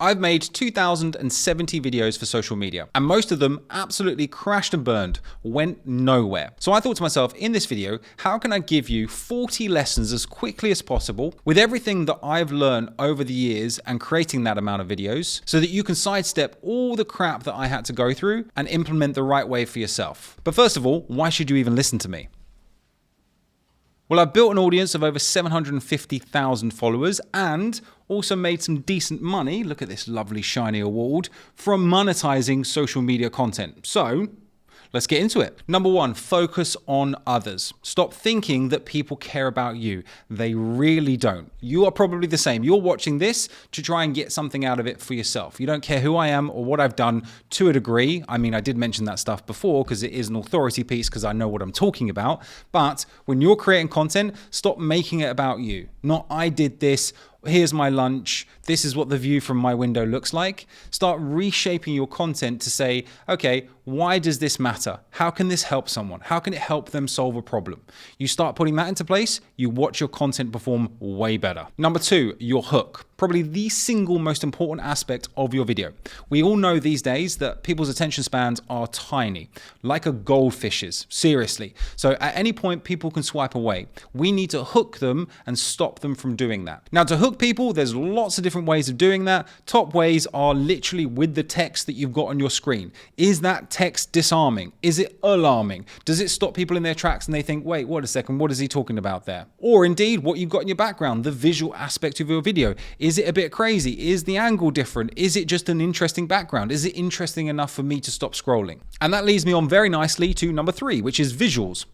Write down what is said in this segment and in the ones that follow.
I've made 2,070 videos for social media, and most of them absolutely crashed and burned, went nowhere. So I thought to myself, in this video, how can I give you 40 lessons as quickly as possible with everything that I've learned over the years and creating that amount of videos so that you can sidestep all the crap that I had to go through and implement the right way for yourself. But first of all, why should you even listen to me? Well, I've built an audience of over 750,000 followers and also made some decent money, look at this lovely shiny award, from monetizing social media content. So let's get into it. Number one, focus on others. Stop thinking that people care about you. They really don't. You are probably the same. You're watching this to try and get something out of it for yourself. You don't care who I am or what I've done to a degree. I mean, I did mention that stuff before because it is an authority piece because I know what I'm talking about. But when you're creating content, stop making it about you. Not I did this. Here's my lunch. This is what the view from my window looks like. Start reshaping your content to say, okay, why does this matter? How can this help someone? How can it help them solve a problem? You start putting that into place, you watch your content perform way better. Number two, your hook. Probably the single most important aspect of your video. We all know these days that people's attention spans are tiny, like a goldfish's, seriously. So at any point, people can swipe away. We need to hook them and stop them from doing that. Now, to hook people, there's lots of different ways of doing that. Top ways are literally with the text that you've got on your screen. Is that text disarming? Is it alarming? Does it stop people in their tracks and they think, wait, what a second, what is he talking about there? Or indeed, what you've got in your background, the visual aspect of your video. Is it a bit crazy? Is the angle different? Is it just an interesting background? Is it interesting enough for me to stop scrolling? And that leads me on very nicely to number three, which is visuals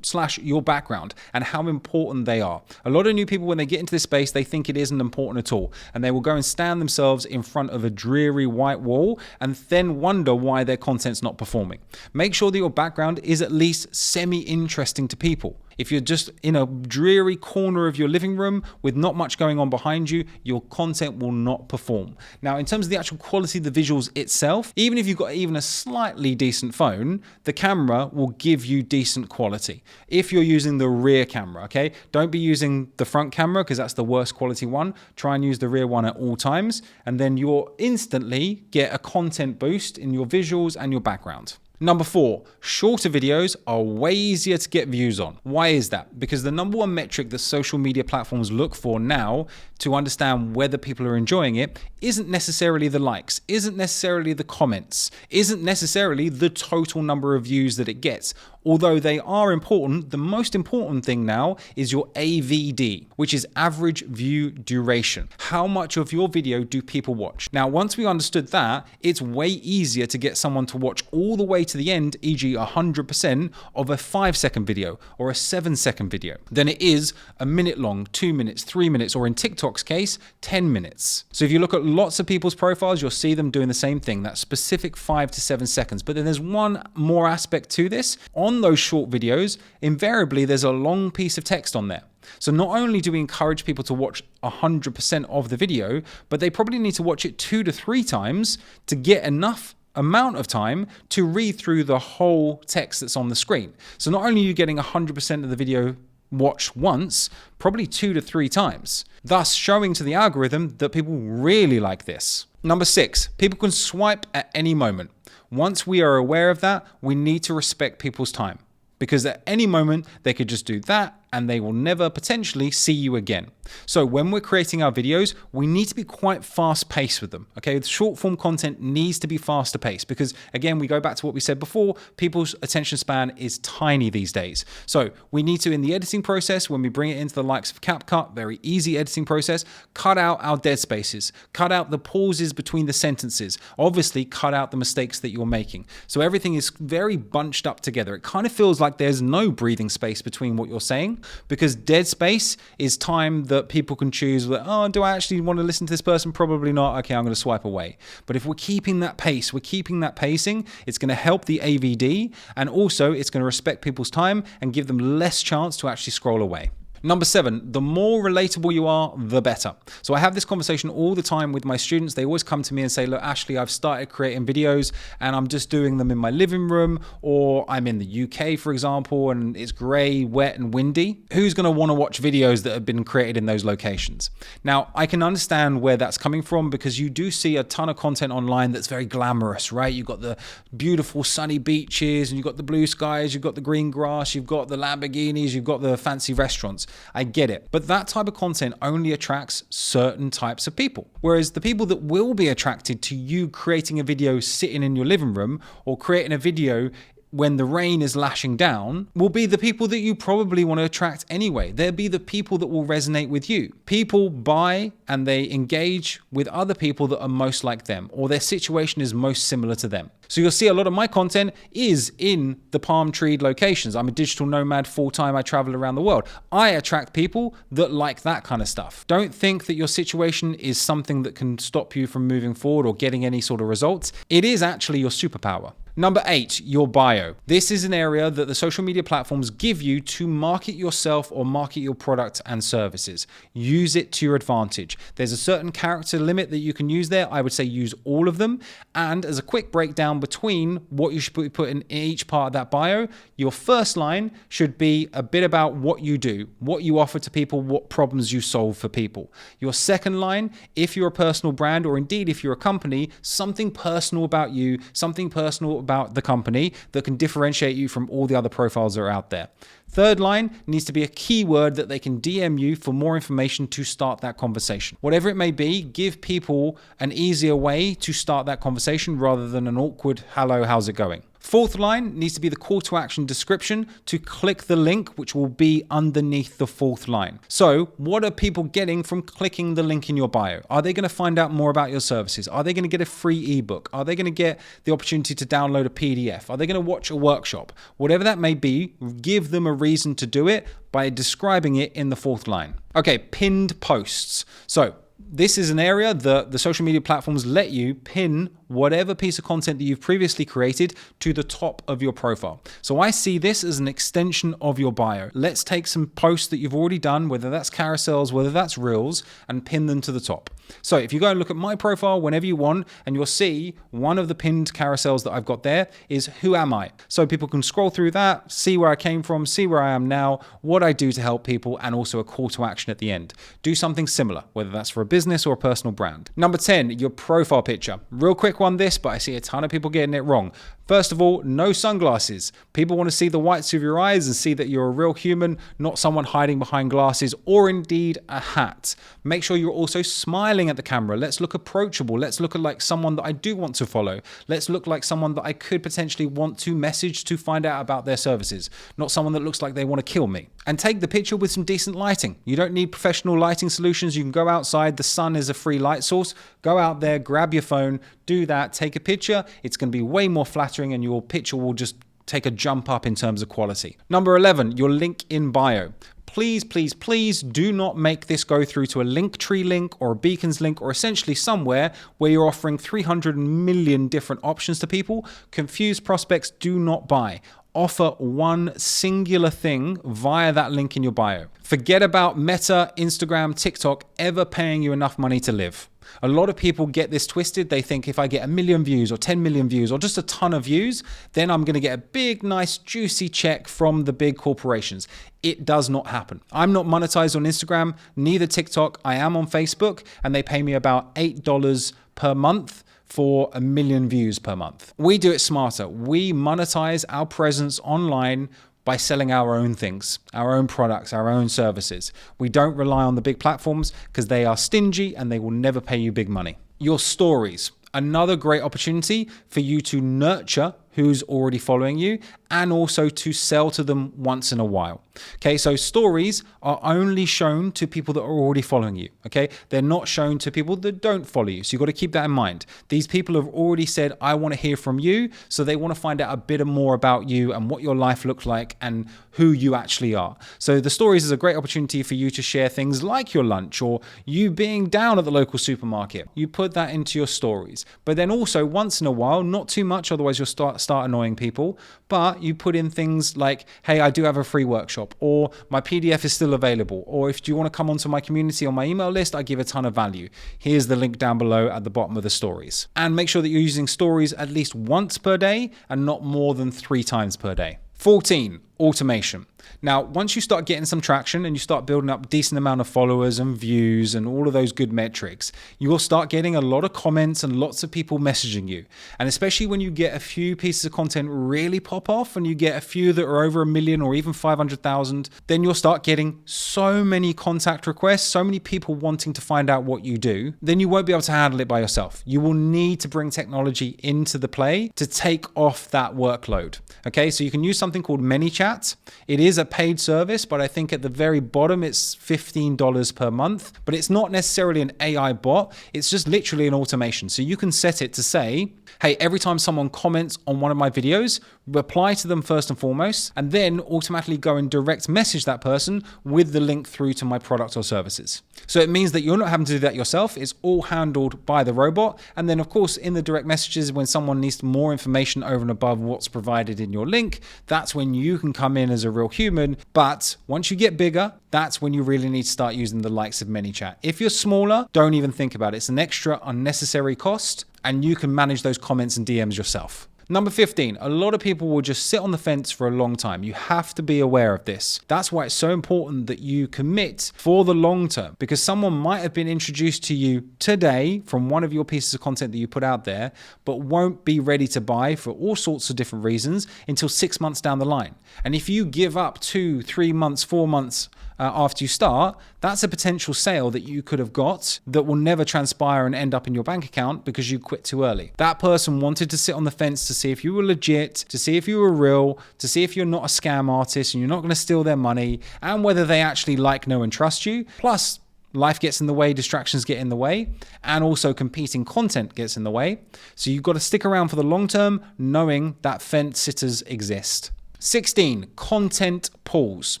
/ your background and how important they are. A lot of new people, when they get into this space, they think it isn't important at all. And they will go and stand themselves in front of a dreary white wall and then wonder why their content's not performing. Make sure that your background is at least semi-interesting to people. If you're just in a dreary corner of your living room with not much going on behind you, your content will not perform. Now, in terms of the actual quality of the visuals itself, even if you've got even a slightly decent phone, the camera will give you decent quality. If you're using the rear camera, okay? Don't be using the front camera because that's the worst quality one. Try and use the rear one at all times, and then you'll instantly get a content boost in your visuals and your background. Number four, shorter videos are way easier to get views on. Why is that? Because the number one metric that social media platforms look for now to understand whether people are enjoying it isn't necessarily the likes, isn't necessarily the comments, isn't necessarily the total number of views that it gets. Although they are important, the most important thing now is your AVD, which is average view duration. How much of your video do people watch? Now, once we understood that, it's way easier to get someone to watch all the way to the end, e.g. 100% of a 5-second video or a 7-second video, than it is a minute long, 2 minutes, 3 minutes, or in TikTok's case, 10 minutes. So if you look at lots of people's profiles, you'll see them doing the same thing, that specific 5 to 7 seconds. But then there's one more aspect to this. On those short videos, invariably there's a long piece of text on there. So not only do we encourage people to watch 100% of the video, but they probably need to watch it 2 to 3 times to get enough amount of time to read through the whole text that's on the screen. So not only are you getting 100% of the video watched once, probably 2 to 3 times, thus showing to the algorithm that people really like this. Number 6, people can swipe at any moment. Once we are aware of that, we need to respect people's time, because at any moment they could just do that and they will never potentially see you again. So when we're creating our videos, we need to be quite fast paced with them. Okay, the short form content needs to be faster paced because, again, we go back to what we said before, people's attention span is tiny these days. So we need to, in the editing process, when we bring it into the likes of Capcut, very easy editing process, cut out our dead spaces, cut out the pauses between the sentences, obviously cut out the mistakes that you're making. So everything is very bunched up together. It kind of feels like there's no breathing space between what you're saying, because dead space is time that people can choose, oh, do I actually want to listen to this person? Probably not. Okay, I'm going to swipe away. But if we're keeping that pace, we're keeping that pacing, it's going to help the AVD, and also it's going to respect people's time and give them less chance to actually scroll away. Number 7, the more relatable you are, the better. So I have this conversation all the time with my students. They always come to me and say, look, Ashley, I've started creating videos and I'm just doing them in my living room, or I'm in the UK, for example, and it's grey, wet and windy. Who's going to want to watch videos that have been created in those locations? Now, I can understand where that's coming from because you do see a ton of content online that's very glamorous, right? You've got the beautiful sunny beaches and you've got the blue skies, you've got the green grass, you've got the Lamborghinis, you've got the fancy restaurants. I get it. But that type of content only attracts certain types of people. Whereas the people that will be attracted to you creating a video sitting in your living room or creating a video when the rain is lashing down will be the people that you probably want to attract anyway. They'll be the people that will resonate with you. People buy and they engage with other people that are most like them, or their situation is most similar to them. So you'll see a lot of my content is in the palm tree locations. I'm a digital nomad full-time. I travel around the world. I attract people that like that kind of stuff. Don't think that your situation is something that can stop you from moving forward or getting any sort of results. It is actually your superpower. Number 8, your bio. This is an area that the social media platforms give you to market yourself or market your product and services. Use it to your advantage. There's a certain character limit that you can use there. I would say use all of them. And as a quick breakdown between what you should put in each part of that bio, your first line should be a bit about what you do, what you offer to people, what problems you solve for people. Your second line, if you're a personal brand or indeed if you're a company, something personal about you, something personal about the company that can differentiate you from all the other profiles that are out there. Third line needs to be a keyword that they can DM you for more information to start that conversation. Whatever it may be, give people an easier way to start that conversation rather than an awkward, hello, how's it going? Fourth line needs to be the call to action description to click the link, which will be underneath the fourth line. So what are people getting from clicking the link in your bio? Are they going to find out more about your services? Are they going to get a free ebook? Are they going to get the opportunity to download a PDF? Are they going to watch a workshop? Whatever that may be, give them a reason to do it by describing it in the fourth line. Okay, pinned posts. So this is an area that the social media platforms let you pin whatever piece of content that you've previously created to the top of your profile. So I see this as an extension of your bio. Let's take some posts that you've already done, whether that's carousels, whether that's reels, and pin them to the top. So if you go and look at my profile whenever you want, and you'll see one of the pinned carousels that I've got there is who am I? So people can scroll through that, see where I came from, see where I am now, what I do to help people, and also a call to action at the end. Do something similar, whether that's for a business or a personal brand. Number 10, your profile picture. Real quick one this, but I see a ton of people getting it wrong. First of all, no sunglasses. People want to see the whites of your eyes and see that you're a real human, not someone hiding behind glasses or indeed a hat. Make sure you're also smiling at the camera. Let's look approachable. Let's look like someone that I do want to follow. Let's look like someone that I could potentially want to message to find out about their services, not someone that looks like they want to kill me. And take the picture with some decent lighting. You don't need professional lighting solutions. You can go outside. The sun is a free light source. Go out there, grab your phone, do that, take a picture. It's going to be way more flattering and your picture will just take a jump up in terms of quality. Number 11, your link in bio. Please, please, please do not make this go through to a Linktree link or a Beacons link or essentially somewhere where you're offering 300 million different options to people. Confused prospects do not buy. Offer one singular thing via that link in your bio. Forget about Meta, Instagram, TikTok ever paying you enough money to live. A lot of people get this twisted. They think if I get 1 million views or 10 million views or just a ton of views, then I'm going to get a big, nice, juicy check from the big corporations. It does not happen. I'm not monetized on Instagram, neither TikTok. I am on Facebook, and they pay me about $8 per month for 1 million views per month. We do it smarter. We monetize our presence online by selling our own things, our own products, our own services. We don't rely on the big platforms because they are stingy and they will never pay you big money. Your stories, another great opportunity for you to nurture who's already following you and also to sell to them once in a while. Okay, so stories are only shown to people that are already following you. Okay, they're not shown to people that don't follow you. So you've got to keep that in mind. These people have already said, I want to hear from you. So they want to find out a bit more about you and what your life looks like and who you actually are. So the stories is a great opportunity for you to share things like your lunch or you being down at the local supermarket. You put that into your stories. But then also once in a while, not too much, otherwise you'll start start annoying people, but you put in things like, hey, I do have a free workshop, or my PDF is still available, or if do you want to come onto my community on my email list, I give a ton of value. Here's the link down below at the bottom of the stories. And make sure that you're using stories at least once per day and not more than 3 times per day. 14, automation. Now, once you start getting some traction and you start building up a decent amount of followers and views and all of those good metrics, you will start getting a lot of comments and lots of people messaging you. And especially when you get a few pieces of content really pop off and you get a few that are over 1 million or even 500,000, then you'll start getting so many contact requests, so many people wanting to find out what you do, then you won't be able to handle it by yourself. You will need to bring technology into the play to take off that workload. Okay, so you can use something called ManyChat. It is a paid service, but I think at the very bottom it's $15 per month, but it's not necessarily an AI bot. It's just literally an automation. So you can set it to say, hey, every time someone comments on one of my videos, reply to them first and foremost, and then automatically go and direct message that person with the link through to my product or services. So it means that you're not having to do that yourself. It's all handled by the robot. And then of course, in the direct messages, when someone needs more information over and above what's provided in your link, that's when you can come in as a real human. But once you get bigger, that's when you really need to start using the likes of ManyChat. If you're smaller, don't even think about it. It's an extra unnecessary cost, and you can manage those comments and DMs yourself. Number 15, a lot of people will just sit on the fence for a long time. You have to be aware of this. That's why it's so important that you commit for the long term, because someone might have been introduced to you today from one of your pieces of content that you put out there, but won't be ready to buy for all sorts of different reasons until 6 months down the line. And if you give up 2, 3 months, 4 months after you start, that's a potential sale that you could have got that will never transpire and end up in your bank account because you quit too early. That person wanted to sit on the fence to see if you were legit, to see if you were real, to see if you're not a scam artist and you're not going to steal their money, and whether they actually like, know, and trust you. Plus, life gets in the way, distractions get in the way, and also competing content gets in the way. So you've got to stick around for the long term, knowing that fence sitters exist. 16, content pools.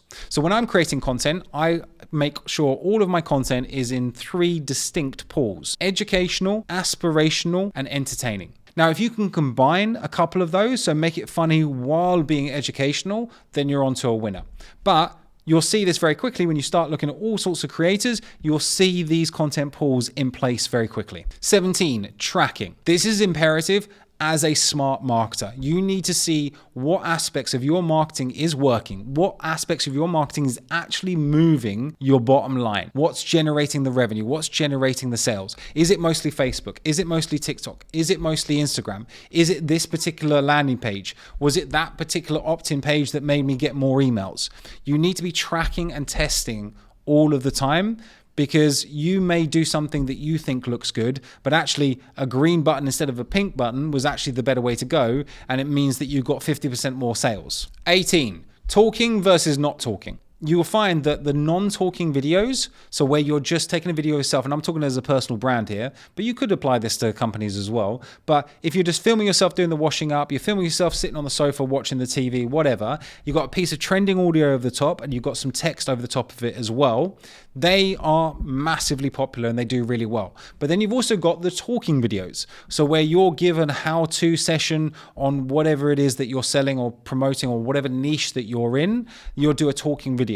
So when I'm creating content, I make sure all of my content is in 3 distinct pools: educational, aspirational, and entertaining. Now, if you can combine a couple of those, so make it funny while being educational, then you're onto a winner. But you'll see this very quickly when you start looking at all sorts of creators. You'll see these content pools in place very quickly. 17, tracking. This is imperative. As a smart marketer, you need to see what aspects of your marketing is working, what aspects of your marketing is actually moving your bottom line, what's generating the revenue, what's generating the sales. Is it mostly Facebook? Is it mostly TikTok? Is it mostly Instagram? Is it this particular landing page? Was it that particular opt-in page that made me get more emails? You need to be tracking and testing all of the time, because you may do something that you think looks good, but actually a green button instead of a pink button was actually the better way to go, and it means that you got 50% more sales. 18, talking versus not talking. You will find that the non-talking videos, so where you're just taking a video yourself, and I'm talking as a personal brand here, but you could apply this to companies as well. But if you're just filming yourself doing the washing up, you're filming yourself sitting on the sofa watching the TV, whatever, you've got a piece of trending audio over the top and you've got some text over the top of it as well. They are massively popular and they do really well. But then you've also got the talking videos. So where you're given a how-to session on whatever it is that you're selling or promoting or whatever niche that you're in, you'll do a talking video.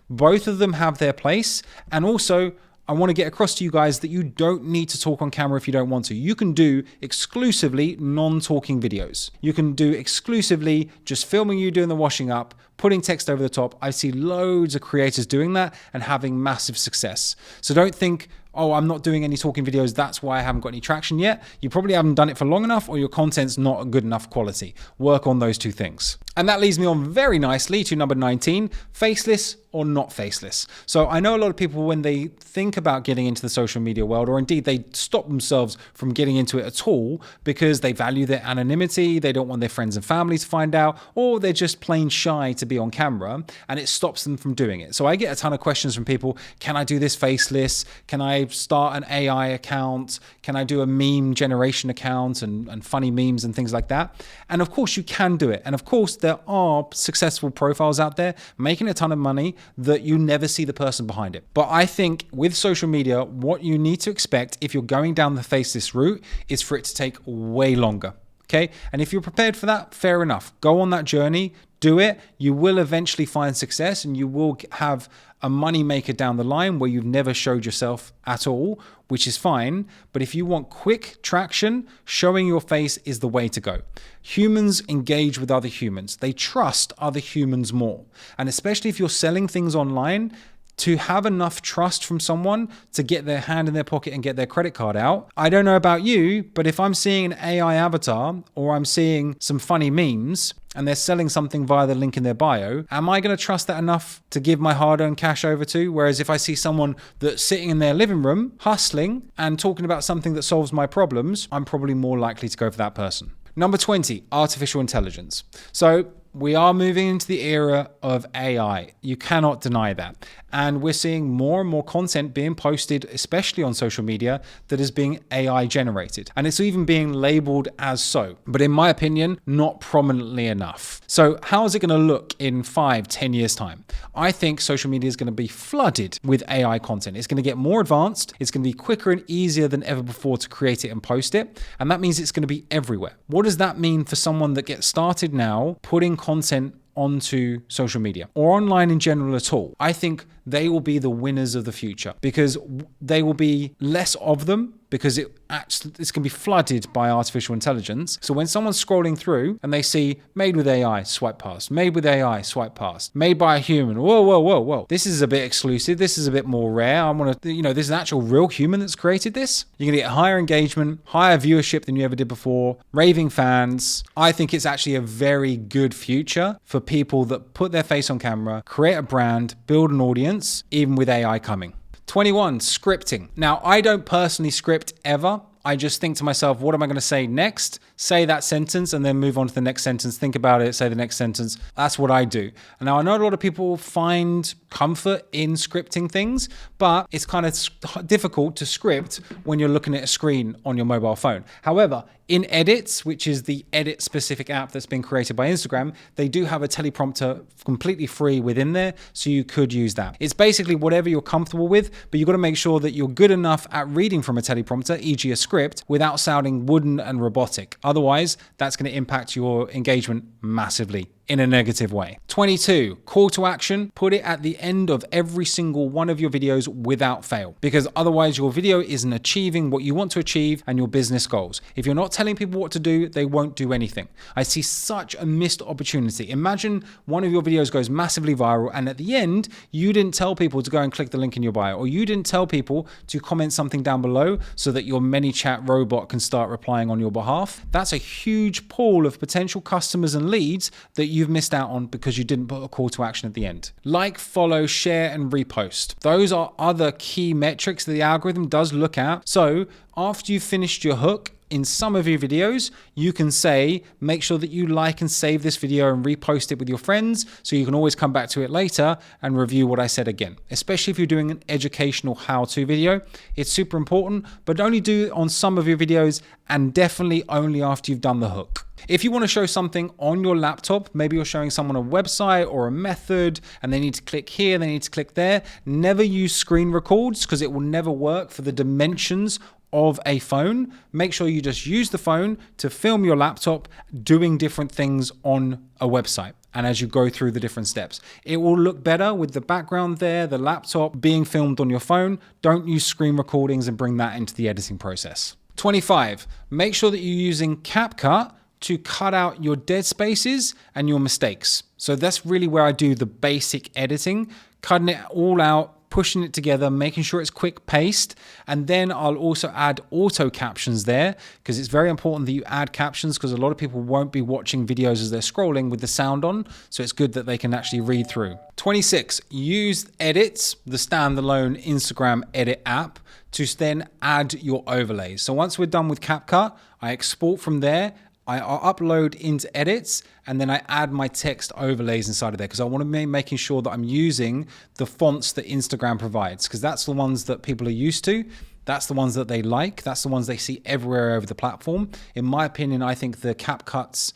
Both of them have their place. And also, I want to get across to you guys that you don't need to talk on camera if you don't want to. You can do exclusively non-talking videos. You can do exclusively just filming you doing the washing up, putting text over the top. I see loads of creators doing that and having massive success. So don't think, oh, I'm not doing any talking videos, that's why I haven't got any traction yet. You probably haven't done it for long enough, or your content's not a good enough quality. Work on those 2 things. And that leads me on very nicely to number 19, faceless or not faceless. So I know a lot of people, when they think about getting into the social media world, or indeed they stop themselves from getting into it at all because they value their anonymity, they don't want their friends and family to find out, or they're just plain shy to be on camera, and it stops them from doing it. So I get a ton of questions from people. Can I do this faceless? Can I start an AI account? Can I do a meme generation account and funny memes and things like that? And of course you can do it. And of course there are successful profiles out there making a ton of money that you never see the person behind it. But I think with social media, what you need to expect if you're going down the faceless route is for it to take way longer. Okay. And if you're prepared for that, fair enough. Go on that journey, do it. You will eventually find success and you will have a money maker down the line where you've never showed yourself at all, which is fine. But if you want quick traction, showing your face is the way to go. Humans engage with other humans. They trust other humans more. And especially if you're selling things online, to have enough trust from someone to get their hand in their pocket and get their credit card out. I don't know about you, but if I'm seeing an AI avatar or I'm seeing some funny memes and they're selling something via the link in their bio, am I going to trust that enough to give my hard-earned cash over to? Whereas if I see someone that's sitting in their living room, hustling and talking about something that solves my problems, I'm probably more likely to go for that person. Number 20, artificial intelligence. So we are moving into the era of AI. You cannot deny that. And we're seeing more and more content being posted, especially on social media, that is being AI generated. And it's even being labeled as so. But in my opinion, not prominently enough. So how is it going to look in 5, 10 years time? I think social media is going to be flooded with AI content. It's going to get more advanced. It's going to be quicker and easier than ever before to create it and post it. And that means it's going to be everywhere. What does that mean for someone that gets started now putting content onto social media or online in general at all? I think they will be the winners of the future because they will be less of them because it's going to be flooded by artificial intelligence. So when someone's scrolling through and they see made with AI, swipe past, made with AI, swipe past, made by a human, whoa. This is a bit exclusive. This is a bit more rare. I want to, this is an actual real human that's created this. You're going to get higher engagement, higher viewership than you ever did before, raving fans. I think it's actually a very good future for people that put their face on camera, create a brand, build an audience, even with AI coming. 21, scripting. Now, I don't personally script ever. I just think to myself, what am I going to say next? Say that sentence and then move on to the next sentence. Think about it, say the next sentence. That's what I do. And now I know a lot of people find comfort in scripting things, but it's kind of difficult to script when you're looking at a screen on your mobile phone. However, in Edits, which is the edit specific app that's been created by Instagram, they do have a teleprompter completely free within there, so you could use that. It's basically whatever you're comfortable with, but you've got to make sure that you're good enough at reading from a teleprompter, e.g. a script, without sounding wooden and robotic. Otherwise, that's going to impact your engagement massively in a negative way. 22, call to action. Put it at the end of every single one of your videos without fail, because otherwise your video isn't achieving what you want to achieve and your business goals. If you're not telling people what to do, they won't do anything. I see such a missed opportunity. Imagine one of your videos goes massively viral and at the end, you didn't tell people to go and click the link in your bio, or you didn't tell people to comment something down below so that your ManyChat robot can start replying on your behalf. That's a huge pool of potential customers and leads that you've missed out on because you didn't put a call to action at the end. Like, follow, share, and repost. Those are other key metrics that the algorithm does look at. So after you've finished your hook, in some of your videos, you can say, make sure that you like and save this video and repost it with your friends so you can always come back to it later and review what I said again. Especially if you're doing an educational how-to video, it's super important, but only do it on some of your videos and definitely only after you've done the hook. If you want to show something on your laptop, maybe you're showing someone a website or a method and they need to click here, they need to click there, never use screen records because it will never work for the dimensions of a phone. Make sure you just use the phone to film your laptop doing different things on a website. And as you go through the different steps, it will look better with the background there, the laptop being filmed on your phone. Don't use screen recordings and bring that into the editing process. 25, make sure that you're using Capcut to cut out your dead spaces and your mistakes. So that's really where I do the basic editing, cutting it all out, pushing it together, making sure it's quick paced. And then I'll also add auto captions there because it's very important that you add captions because a lot of people won't be watching videos as they're scrolling with the sound on. So it's good that they can actually read through. 26, use Edits, the standalone Instagram edit app, to then add your overlays. So once we're done with Capcut, I export from there, I upload into Edits, and then I add my text overlays inside of there because I want to be making sure that I'm using the fonts that Instagram provides because that's the ones that people are used to. That's the ones that they like. That's the ones they see everywhere over the platform. In my opinion, I think the Capcut's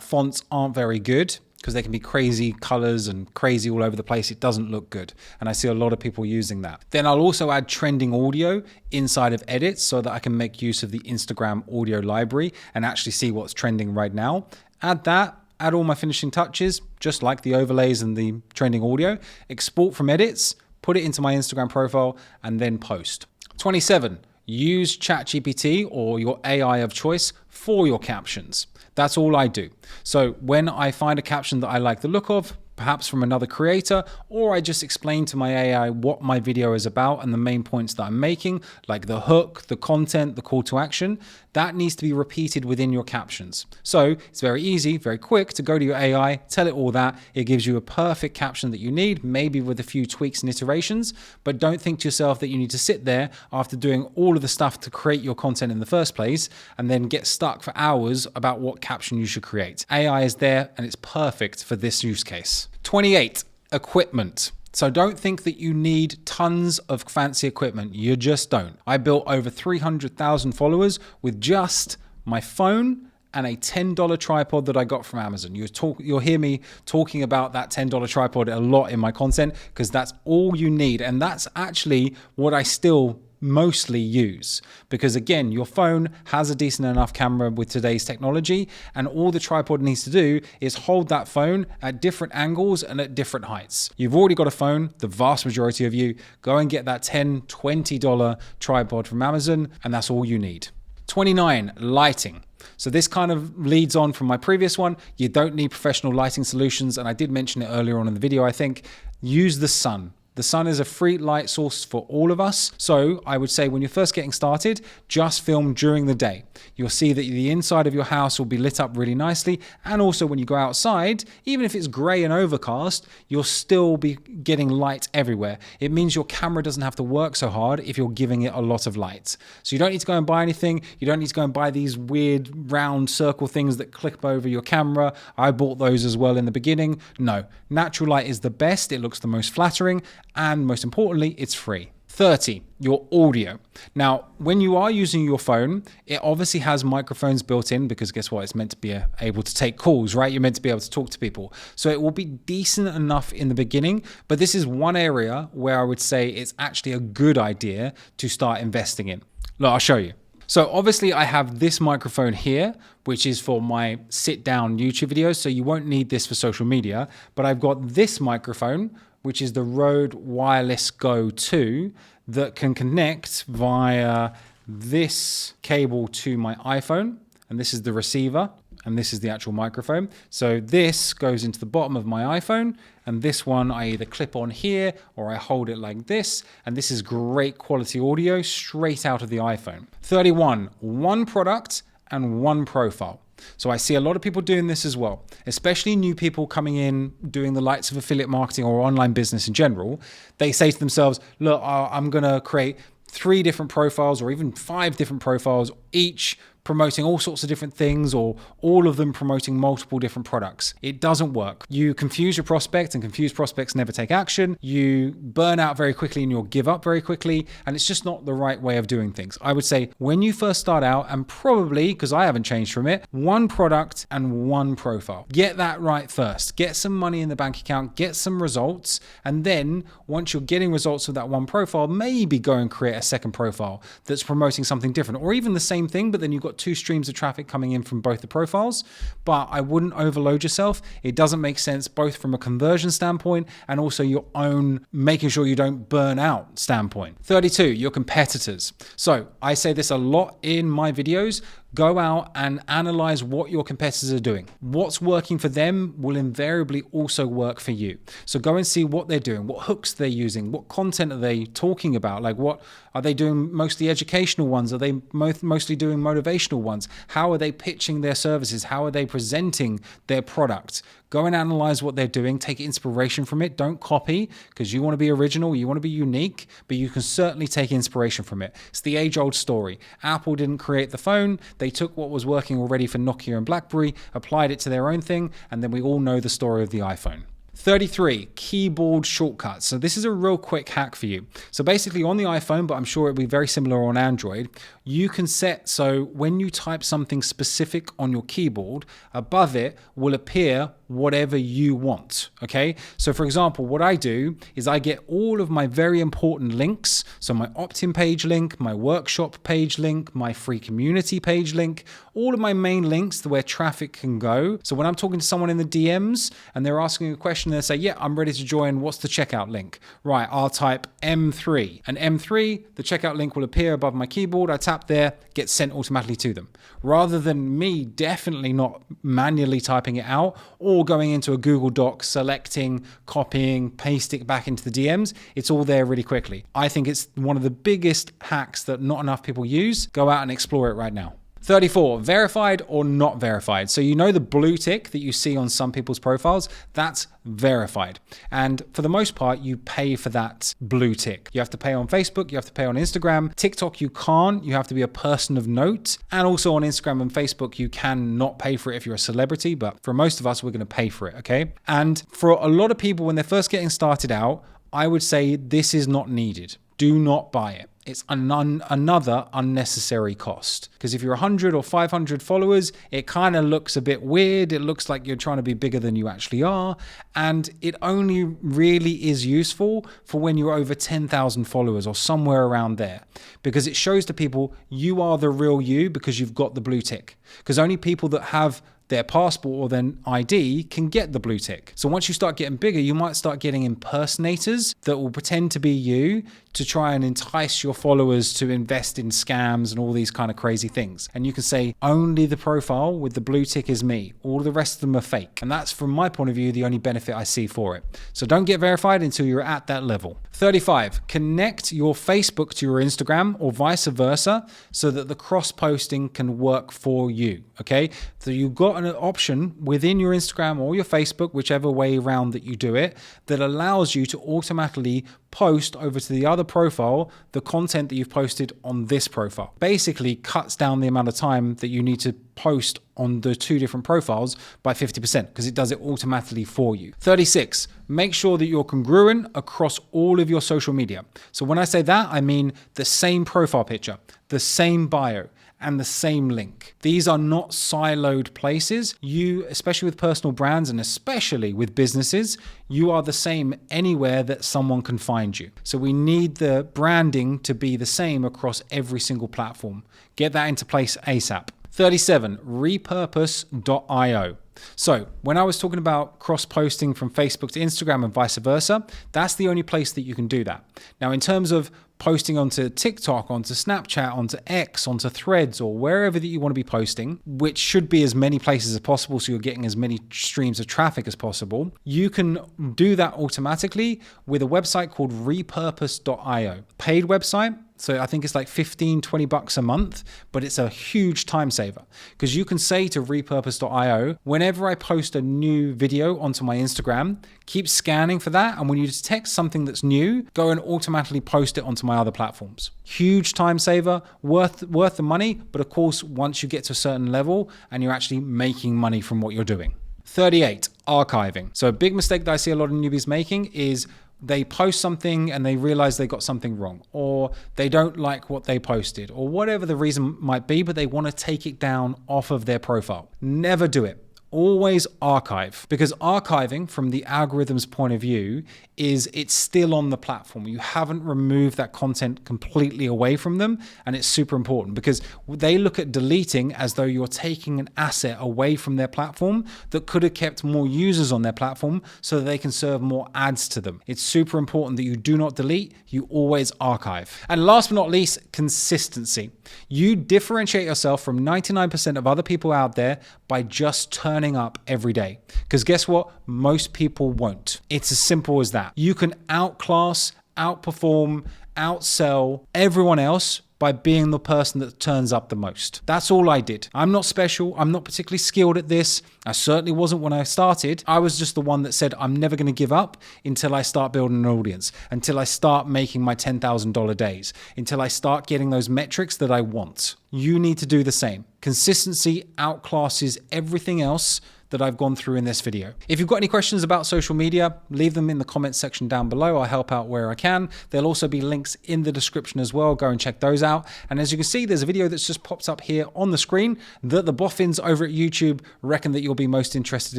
fonts aren't very good because they can be crazy colors and crazy all over the place. It doesn't look good. And I see a lot of people using that. Then I'll also add trending audio inside of edits so that I can make use of the Instagram audio library and actually see what's trending right now. Add that. Add all my finishing touches, just like the overlays and the trending audio, export from edits, put it into my Instagram profile, and then post. 27, use ChatGPT or your AI of choice for your captions. That's all I do. So when I find a caption that I like the look of, perhaps from another creator, or I just explain to my AI what my video is about and the main points that I'm making, like the hook, the content, the call to action, that needs to be repeated within your captions. So it's very easy, very quick to go to your AI, tell it all that. It gives you a perfect caption that you need, maybe with a few tweaks and iterations, but don't think to yourself that you need to sit there after doing all of the stuff to create your content in the first place and then get stuck for hours about what caption you should create. AI is there and it's perfect for this use case. 28, equipment. So don't think that you need tons of fancy equipment. You just don't. I built over 300,000 followers with just my phone and a $10 tripod that I got from Amazon. You'll hear me talking about that $10 tripod a lot in my content because that's all you need. And that's actually what I still mostly use, because again, your phone has a decent enough camera with today's technology, and all the tripod needs to do is hold that phone at different angles and at different heights. You've already got a phone, the vast majority of you, go and get that $10, $20 tripod from Amazon, and that's all you need. 29, lighting. So this kind of leads on from my previous one. You don't need professional lighting solutions, and I did mention it earlier on in the video, I think. Use the sun. The sun is a free light source for all of us. So I would say when you're first getting started, just film during the day. You'll see that the inside of your house will be lit up really nicely. And also when you go outside, even if it's gray and overcast, you'll still be getting light everywhere. It means your camera doesn't have to work so hard if you're giving it a lot of light. So you don't need to go and buy anything. You don't need to go and buy these weird round circle things that clip over your camera. I bought those as well in the beginning. No, natural light is the best. It looks the most flattering. And most importantly, it's free. 30, your audio. Now, when you are using your phone, it obviously has microphones built in because guess what? It's meant to be able to take calls, right? You're meant to be able to talk to people. So it will be decent enough in the beginning, but this is one area where I would say it's actually a good idea to start investing in. Look, I'll show you. So obviously I have this microphone here, which is for my sit down YouTube videos. So you won't need this for social media, but I've got this microphone, which is the Rode Wireless Go 2 that can connect via this cable to my iPhone. And this is the receiver, and this is the actual microphone. So this goes into the bottom of my iPhone, and this one I either clip on here or I hold it like this. And this is great quality audio straight out of the iPhone. 31, one product and one profile. So I see a lot of people doing this as well, especially new people coming in doing the likes of affiliate marketing or online business in general. They say to themselves, look, I'm going to create 3 different profiles or even 5 different profiles, each promoting all sorts of different things or all of them promoting multiple different products. It doesn't work. You confuse your prospect, and confused prospects never take action. You burn out very quickly and you'll give up very quickly, and it's just not the right way of doing things. I would say when you first start out, and probably because I haven't changed from it, one product and one profile. Get that right first. Get some money in the bank account, get some results, and then once you're getting results with that one profile, maybe go and create a second profile that's promoting something different, or even the same thing, but then you've got 2 streams of traffic coming in from both the profiles. But I wouldn't overload yourself. It doesn't make sense both from a conversion standpoint and also your own making sure you don't burn out standpoint. 32, your competitors. So I say this a lot in my videos. Go out and analyze what your competitors are doing. What's working for them will invariably also work for you. So go and see what they're doing, what hooks they're using, what content are they talking about? Like, what are they doing? Mostly educational ones? Are they mostly doing motivational ones? How are they pitching their services? How are they presenting their product? Go and analyze what they're doing. Take inspiration from it. Don't copy, because you want to be original. You want to be unique, but you can certainly take inspiration from it. It's the age-old story. Apple didn't create the phone. They took what was working already for Nokia and BlackBerry, applied it to their own thing, and then we all know the story of the iPhone. 33, keyboard shortcuts. So this is a real quick hack for you. So basically on the iPhone, but I'm sure it'll be very similar on Android, you can set so when you type something specific on your keyboard, above it will appear whatever you want, okay? So for example, what I do is I get all of my very important links, so my opt-in page link, my workshop page link, my free community page link, all of my main links to where traffic can go. So when I'm talking to someone in the DMs and they're asking a question, they say, yeah, I'm ready to join, what's the checkout link? Right, I'll type M3, and M3, the checkout link will appear above my keyboard, I tap there, gets sent automatically to them. Rather than me definitely not manually typing it out or going into a Google Doc, selecting, copying, pasting it back into the DMs, it's all there really quickly. I think it's one of the biggest hacks that not enough people use. Go out and explore it right now. 34, verified or not verified. So you know the blue tick that you see on some people's profiles, that's verified. And for the most part, you pay for that blue tick. You have to pay on Facebook, you have to pay on Instagram. TikTok, you can't, you have to be a person of note. And also on Instagram and Facebook, you can not pay for it if you're a celebrity, but for most of us, we're gonna pay for it, okay? And for a lot of people, when they're first getting started out, I would say this is not needed. Do not buy it. It's another unnecessary cost. Because if you're 100 or 500 followers, it kind of looks a bit weird. It looks like you're trying to be bigger than you actually are. And it only really is useful for when you're over 10,000 followers or somewhere around there. Because it shows to people you are the real you because you've got the blue tick. Because only people that have their passport or their ID can get the blue tick. So once you start getting bigger, you might start getting impersonators that will pretend to be you to try and entice your followers to invest in scams and all these kind of crazy things. And you can say, only the profile with the blue tick is me. All the rest of them are fake. And that's, from my point of view, the only benefit I see for it. So don't get verified until you're at that level. 35, connect your Facebook to your Instagram or vice versa so that the cross-posting can work for you, okay? So you've got an option within your Instagram or your Facebook, whichever way around that you do it, that allows you to automatically post over to the other profile the content that you've posted on this profile. Basically cuts down the amount of time that you need to post on the two different profiles by 50% because it does it automatically for you. 36, make sure that you're congruent across all of your social media. So when I say that, I mean the same profile picture, the same bio, and the same link. These are not siloed places. You, especially with personal brands and especially with businesses, you are the same anywhere that someone can find you. So we need the branding to be the same across every single platform. Get that into place ASAP. 37, repurpose.io. So when I was talking about cross-posting from Facebook to Instagram and vice versa, that's the only place that you can do that. Now, in terms of posting onto TikTok, onto Snapchat, onto X, onto Threads, or wherever that you want to be posting, which should be as many places as possible so you're getting as many streams of traffic as possible, you can do that automatically with a website called repurpose.io. Paid website. So I think it's like $15-20 a month, but it's a huge time saver because you can say to repurpose.io, whenever I post a new video onto my Instagram, keep scanning for that. And when you detect something that's new, go and automatically post it onto my other platforms. Huge time saver, worth the money. But of course, once you get to a certain level and you're actually making money from what you're doing. 38, archiving. So a big mistake that I see a lot of newbies making is they post something and they realize they got something wrong, or they don't like what they posted, or whatever the reason might be, but they want to take it down off of their profile. Never do it. Always archive, because archiving from the algorithm's point of view is it's still on the platform. You haven't removed that content completely away from them, and it's super important because they look at deleting as though you're taking an asset away from their platform that could have kept more users on their platform so that they can serve more ads to them. It's super important that you do not delete, you always archive. And last but not least, consistency. You differentiate yourself from 99% of other people out there by just turning up every day. Because guess what? Most people won't. It's as simple as that. You can outclass, outperform, outsell everyone else by being the person that turns up the most. That's all I did. I'm not special. I'm not particularly skilled at this. I certainly wasn't when I started. I was just the one that said, I'm never going to give up until I start building an audience, until I start making my $10,000 days, until I start getting those metrics that I want. You need to do the same. Consistency outclasses everything else that I've gone through in this video. If you've got any questions about social media, leave them in the comments section down below. I'll help out where I can. There'll also be links in the description as well. Go and check those out. And as you can see, there's a video that's just popped up here on the screen that the boffins over at YouTube reckon that you'll be most interested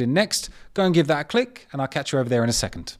in next. Go and give that a click, and I'll catch you over there in a second.